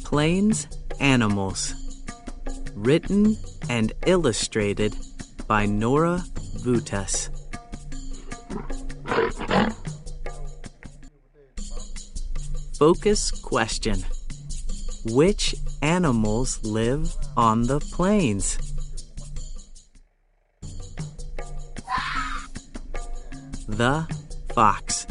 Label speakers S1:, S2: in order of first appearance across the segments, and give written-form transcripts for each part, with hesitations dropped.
S1: Plains Animals. Written and illustrated by Nora Vutas. Focus question. Which animals live on the plains? The fox.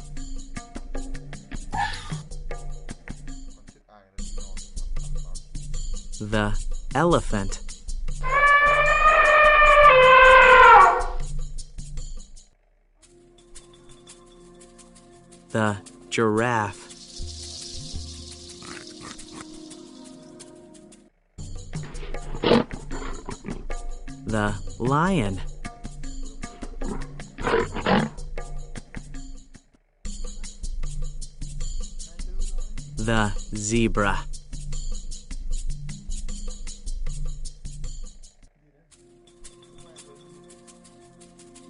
S1: The elephant. The giraffe. The lion. The zebra.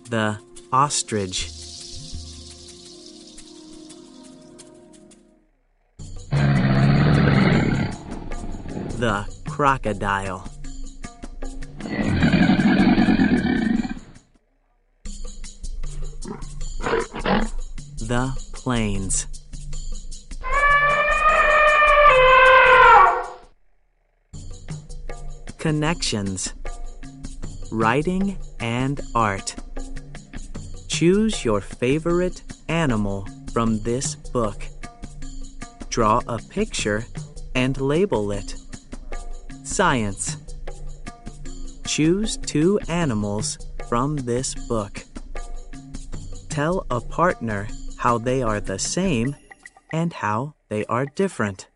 S1: The ostrich. The crocodile. The plains. Connections. Writing and art. Choose your favorite animal from this book. Draw a picture and label it. Science. Choose 2 animals from this book. Tell a partner how they are the same and how they are different.